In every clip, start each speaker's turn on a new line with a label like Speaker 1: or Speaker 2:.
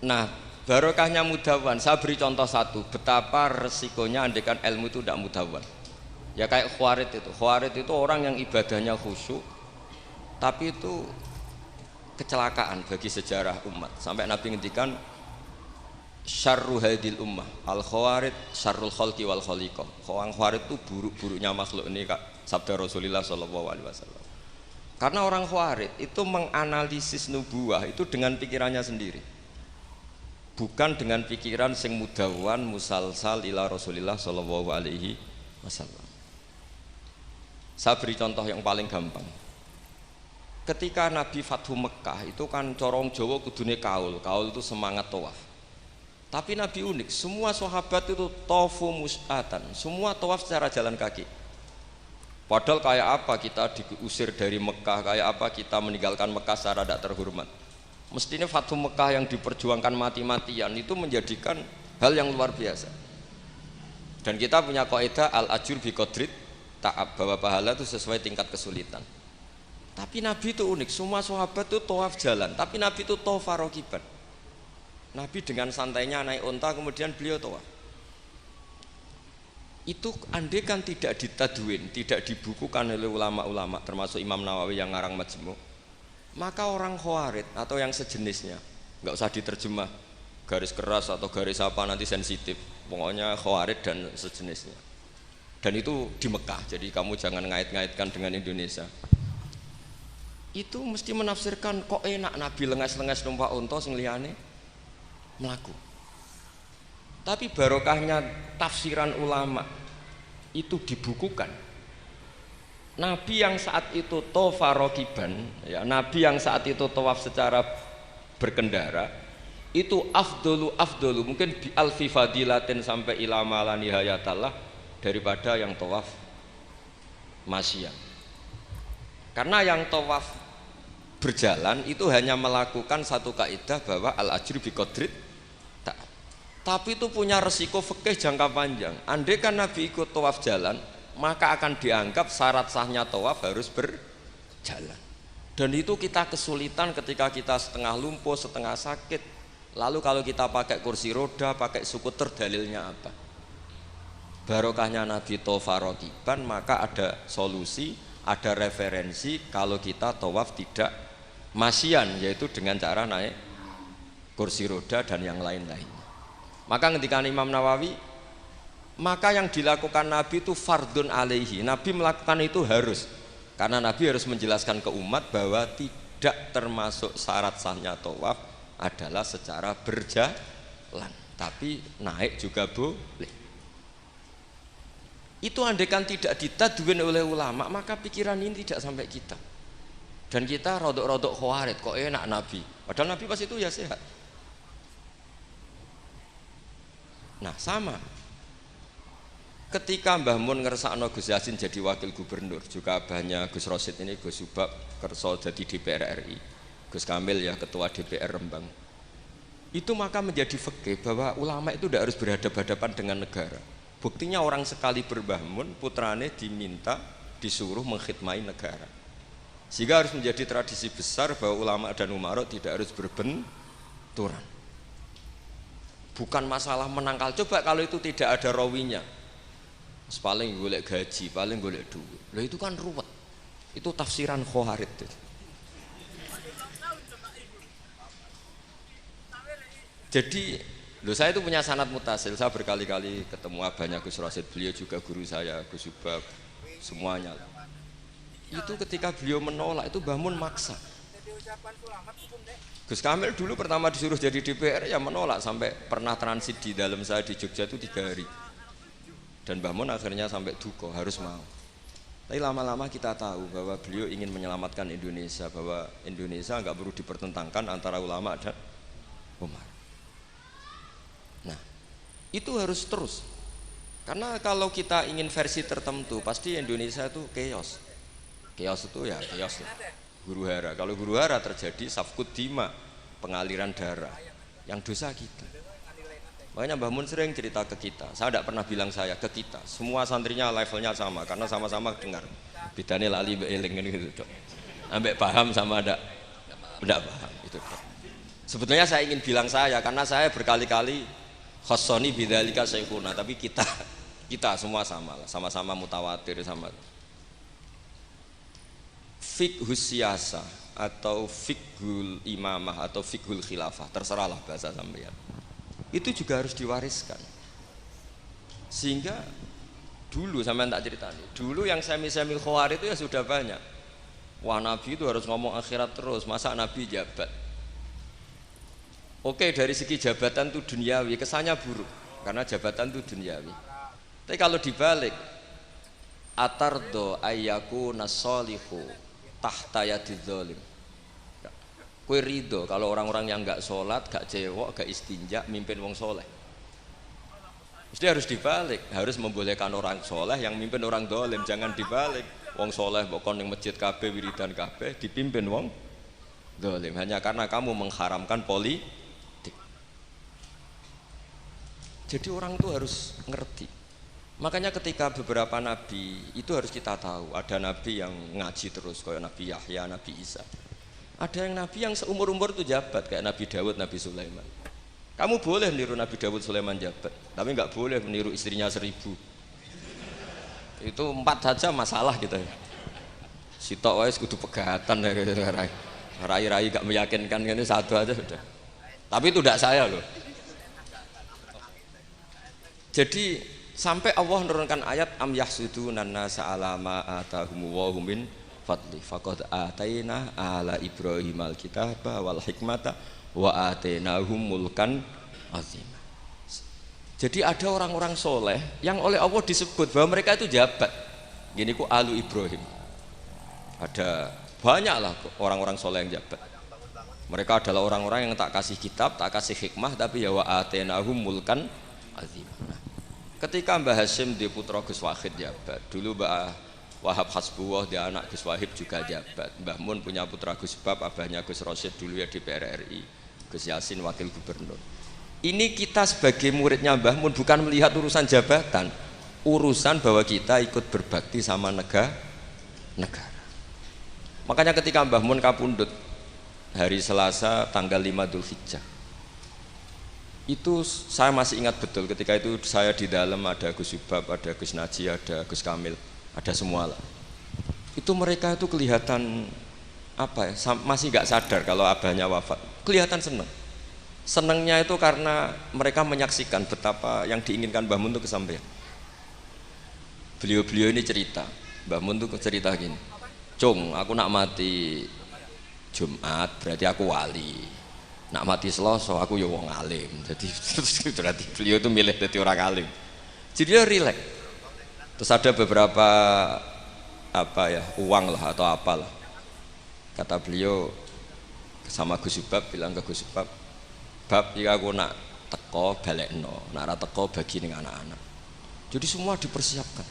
Speaker 1: Nah, barokahnya mudawan, saya beri contoh satu, betapa resikonya andekan ilmu itu tidak mudawan. Ya kayak Khawarid itu orang yang ibadahnya khusyuk, tapi itu kecelakaan bagi sejarah umat. Sampai Nabi ngendikan syarru hadil ummah al khawarid syarrul khalqi wal khaliqah. Orang Khawarid itu buruk-buruknya makhluk, ini Kak sabda Rasulullah sallallahu alaihi wasallam. Karena orang Khawarid itu menganalisis nubuwah itu dengan pikirannya sendiri, bukan dengan pikiran sing mudawan musalsal ila Rasulillah sallallahu alaihi wasallam. Saya beri contoh yang paling gampang. Ketika Nabi Fathu Mekah itu kan corong Jawa kudune kaul itu semangat tawaf. Tapi Nabi unik, semua sahabat itu tawafu mus'atan, semua tawaf secara jalan kaki. Padahal kayak apa kita diusir dari Mekah, kayak apa kita meninggalkan Mekah secara tidak terhormat. Mestinya Fathu Mekah yang diperjuangkan mati-matian itu menjadikan hal yang luar biasa. Dan kita punya kaidah al-ajur bi qadrit ta'ab, bahwa pahala itu sesuai tingkat kesulitan. Tapi Nabi itu unik, semua sahabat itu tawaf jalan, tapi Nabi itu tawaf rakiban. Nabi dengan santainya naik unta, kemudian beliau tawaf. Itu andai kan tidak ditadwin, tidak dibukukan oleh ulama-ulama, termasuk Imam Nawawi yang ngarang Majmu', maka orang Khawarid atau yang sejenisnya, nggak usah diterjemah garis keras atau garis apa nanti sensitif, pokoknya Khawarid dan sejenisnya. Dan itu di Mekah, jadi kamu jangan ngait-ngaitkan dengan Indonesia. Itu mesti menafsirkan kok enak Nabi lengas-lengas numpak unta sing liyane mlaku. Tapi barokahnya tafsiran ulama itu dibukukan. Nabi yang saat itu thawafa rakiban, ya, Nabi yang saat itu tawaf secara berkendara itu afdolu mungkin bi alfi fadilatin sampai ila ma la nihayatallah daripada yang tawaf masyian. Karena yang tawaf berjalan itu hanya melakukan satu kaidah bahwa al-ajru bi qadrit ta'ab. Tapi itu punya resiko fikih jangka panjang. Andai kan Nabi ikut tawaf jalan, maka akan dianggap syarat sahnya tawaf harus berjalan. Dan itu kita kesulitan ketika kita setengah lumpuh, setengah sakit. Lalu kalau kita pakai kursi roda, pakai skuter, dalilnya apa? Barokahnya Nabi thawafa rakiban, maka ada solusi, ada referensi kalau kita tawaf tidak masyian, yaitu dengan cara naik kursi roda dan yang lain-lain. Maka ketika Imam Nawawi, maka yang dilakukan Nabi itu fardun alaihi, Nabi melakukan itu harus, karena Nabi harus menjelaskan ke umat bahwa tidak termasuk syarat sahnya tawaf adalah secara berjalan, tapi naik juga boleh. Itu andaikan tidak ditadwin oleh ulama, maka pikiran ini tidak sampai kita. Dan kita rodok-rodok Khawarid, kok enak Nabi, padahal Nabi pas itu ya sehat. Nah sama, ketika Mbah Mun ngersakno Gus Yasin jadi wakil gubernur, juga abahnya Gus Rosid ini Gus Subab kerso jadi DPR RI, Gus Kamil ya ketua DPR Rembang. Itu maka menjadi fikih bahwa ulama itu tidak harus berhadapan-hadapan dengan negara. Buktinya orang sekali berbah Mun, putrane diminta disuruh mengkhidmati negara. Sehingga harus menjadi tradisi besar bahwa ulama dan umarok tidak harus berbenturan. Bukan masalah menangkal, coba kalau itu tidak ada rawinya, paling golek gaji, paling golek duit. Loh itu kan ruwet. Itu tafsiran Khawarid. Jadi saya itu punya sanad mutasil, saya berkali-kali ketemu abahnya Gus Rosid, beliau juga guru saya, Gus Subab, semuanya. Itu ketika beliau menolak, itu Mbah Mun maksa. Gus Kamil dulu pertama disuruh jadi DPR ya menolak, sampai pernah transit di dalam saya di Jogja itu 3 hari. Dan Mbah Mun akhirnya sampai duka, harus mau. Tapi lama-lama kita tahu bahwa beliau ingin menyelamatkan Indonesia, bahwa Indonesia nggak perlu dipertentangkan antara ulama dan umar. Nah, itu harus terus. Karena kalau kita ingin versi tertentu, pasti Indonesia itu chaos. Chaos itu ya chaos lah. Huru hara. Kalau huru hara terjadi safkut dima, pengaliran darah. Yang dosa kita. Makanya Mbah Mun sering cerita ke kita. Saya tidak pernah bilang saya, ke kita. Semua santrinya levelnya sama, karena sama-sama dengar. Bedanya lali mbek eling gitu, Dok. Ambek paham sama tidak paham itu, Dok. Sebetulnya saya ingin bilang saya, karena saya berkali-kali khossoni bidzalika syekhuna, tapi kita semua sama lah, sama-sama mutawatir sama. Fiqhus siyasa atau fiqhul imamah atau fiqhul khilafah, terserahlah bahasa sampeyan. Itu juga harus diwariskan. Sehingga dulu sampean tak ceritani, dulu yang semi-semi khawarij itu ya sudah banyak. Wah, Nabi itu harus ngomong akhirat terus, masa Nabi jabat? Oke, dari segi jabatan itu duniawi, kesannya buruk karena jabatan itu duniawi. Tapi kalau dibalik, atardo ayyaku nasolihu tahta yadidz zalim. Kue ridho kalau orang-orang yang nggak sholat, nggak cewek, nggak istinja, mimpin wong soleh. Mesti harus dibalik, harus membolehkan orang soleh yang mimpin orang dolim, jangan dibalik. Wong soleh bokon yang masjid kabeh wiridan kabeh dipimpin wong dolim hanya karena kamu mengharamkan politik. Jadi orang itu harus ngerti. Makanya ketika beberapa nabi itu harus kita tahu, ada nabi yang ngaji terus kayak Nabi Yahya, Nabi Isa. Ada yang nabi yang seumur-umur itu jabat kayak Nabi Dawud, Nabi Sulaiman. Kamu boleh niru Nabi Dawud, Sulaiman jabat, tapi nggak boleh meniru istrinya 1000. Itu 4 saja masalah gitu ya. Sitok wis kudu pegatan ya gitu. Rai-rai gak meyakinkan ini satu aja sudah. Tapi itu tidak saya loh. Jadi sampai Allah menurunkan ayat am yahsuduna nasa ala ma atahumullahu min fadli faqad ataina ala ibrahim alkitaba wal hikmata wa atainahum mulkan azim. Jadi ada orang-orang soleh yang oleh Allah disebut bahwa mereka itu jabat. Gini ku alu Ibrahim. Ada banyaklah orang-orang soleh yang jabat. Mereka adalah orang-orang yang tak kasih kitab, tak kasih hikmah, tapi ya wa atainahum mulkan azim. Nah, ketika Mbah Hasyim di putra Gus Wahid jabat, dulu Mbah Wahab Hasbuwah dia anak Gus Wahib juga jabat. Mbah Mun punya putra Gus Bab, abahnya Gus Rosyid dulu ya di PRRI, Gus Yasin wakil gubernur. Ini kita sebagai muridnya Mbah Mun bukan melihat urusan jabatan, urusan bahwa kita ikut berbakti sama negara. Makanya ketika Mbah Mun kapundhut hari Selasa tanggal 5 Dzulhijjah, itu saya masih ingat betul. Ketika itu saya di dalam ada Gus Subab, ada Gus Naji, ada Gus Kamil, ada semua lah. Itu mereka itu kelihatan apa ya, masih nggak sadar kalau abahnya wafat. Kelihatan senang. Senangnya itu karena mereka menyaksikan betapa yang diinginkan Mbah Mun itu kesampaian. Beliau-beliau ini cerita, Mbah Mun itu cerita gini, Cung, aku nak mati Jumat berarti aku wali. Nak mati Selasa aku ya wong alim. Jadi berarti beliau itu milih jadi orang alim. Jadi dia rileks. Terus ada beberapa apa ya, uang lah atau apalah. Kata beliau sama Gus Subab, bilang ke Gus Subab, bab jika aku nak teko balekno, nak ra teko bagi ning anak-anak. Jadi semua dipersiapkan.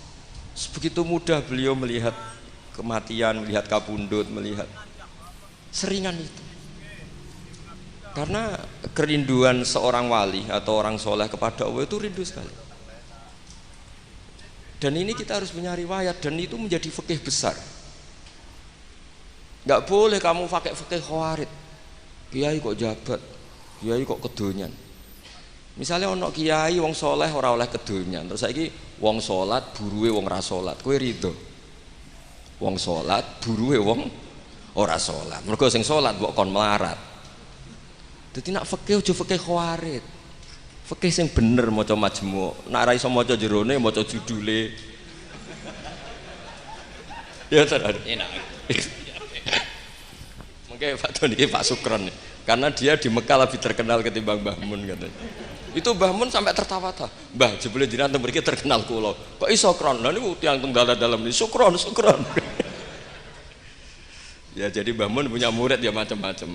Speaker 1: Sebegitu mudah beliau melihat kematian, melihat kapundhut, melihat seringan itu. Karena kerinduan seorang wali atau orang soleh kepada Allah itu rindu sekali. Dan ini kita harus punya riwayat, dan itu menjadi fikih besar. Nggak boleh kamu pakai fikih khawarij. Kiai kok jabat, kiai kok kedonyan. Misalnya ono kiai wong soleh ora oleh kedonyan, terus saiki wong salat buruwe wong ra salat, kowe rido? Wong salat buruwe wong ora salat. Mergo sing salat mbok kon melarat. Jadi nak fikih aja fikih khawarij. Fikih sing bener maca majmu'. Nak ra iso maca jerone maca judule. Ya tenan enak. Mungkin Pak Tony Pak Sukron, karena dia di Mekah lebih terkenal ketimbang Mbah Mun katanya. Itu Mbah Mun sampai tertawa-tawa. Mbah jebule jenengan mriki terkenal kula. Kok iso kron? Lah niku tiyang teng dalam ini Sukron. Ya jadi Mbah Mun punya murid ya macam-macam.